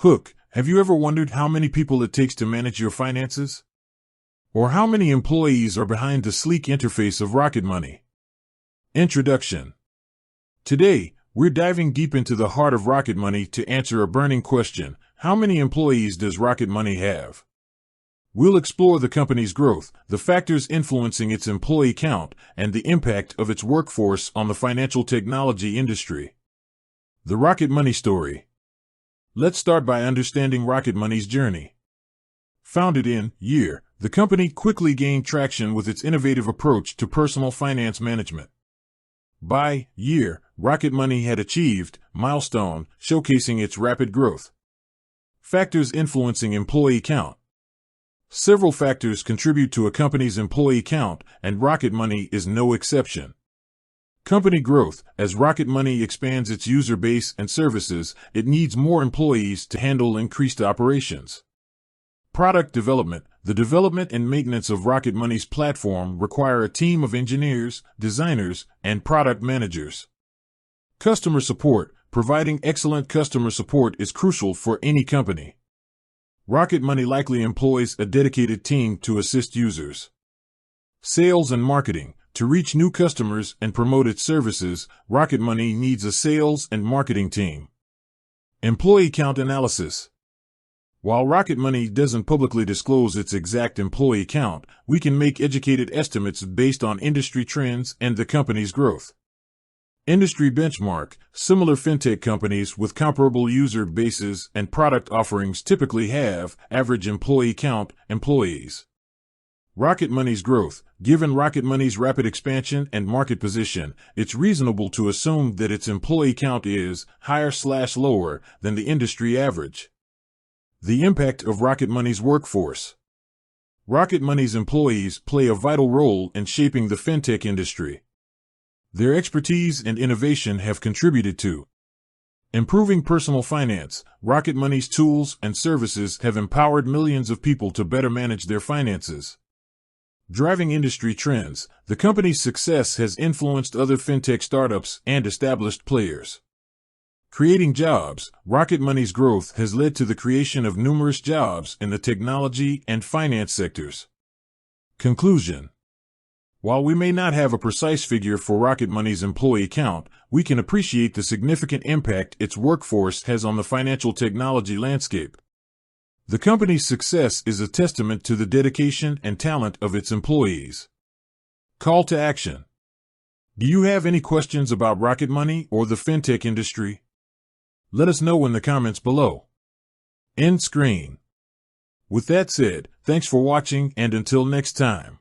Hook, have you ever wondered how many people it takes to manage your finances? Or how many employees are behind the sleek interface of Rocket Money? Introduction. Today, we're diving deep into the heart of Rocket Money to answer a burning question: how many employees does Rocket Money have? We'll explore the company's growth, the factors influencing its employee count, and the impact of its workforce on the financial technology industry. The Rocket Money story. Let's start by understanding Rocket Money's journey. Founded in year, the company quickly gained traction with its innovative approach to personal finance management. By year, Rocket Money had achieved milestone, showcasing its rapid growth. Factors influencing employee count. Several factors contribute to a company's employee count, and Rocket Money is no exception. Company growth. As Rocket Money expands its user base and services, it needs more employees to handle increased operations. Product development. The development and maintenance of Rocket Money's platform require a team of engineers, designers, and product managers. Customer support. Providing excellent customer support is crucial for any company. Rocket Money likely employs a dedicated team to assist users. Sales and marketing. To reach new customers and promote its services, Rocket Money needs a sales and marketing team. Employee count analysis. While Rocket Money doesn't publicly disclose its exact employee count, we can make educated estimates based on industry trends and the company's growth. Industry benchmark. Similar fintech companies with comparable user bases and product offerings typically have average employee count employees. Rocket Money's growth. Given Rocket Money's rapid expansion and market position, it's reasonable to assume that its employee count is higher/lower than the industry average. The impact of Rocket Money's workforce. Rocket Money's employees play a vital role in shaping the fintech industry. Their expertise and innovation have contributed to improving personal finance. Rocket Money's tools and services have empowered millions of people to better manage their finances. Driving industry trends. The company's success has influenced other fintech startups and established players. Creating jobs. Rocket Money's growth has led to the creation of numerous jobs in the technology and finance sectors. Conclusion. While we may not have a precise figure for Rocket Money's employee count, we can appreciate the significant impact its workforce has on the financial technology landscape. The company's success is a testament to the dedication and talent of its employees. Call to action. Do you have any questions about Rocket Money or the fintech industry? Let us know in the comments below. End screen. With that said, thanks for watching, and until next time.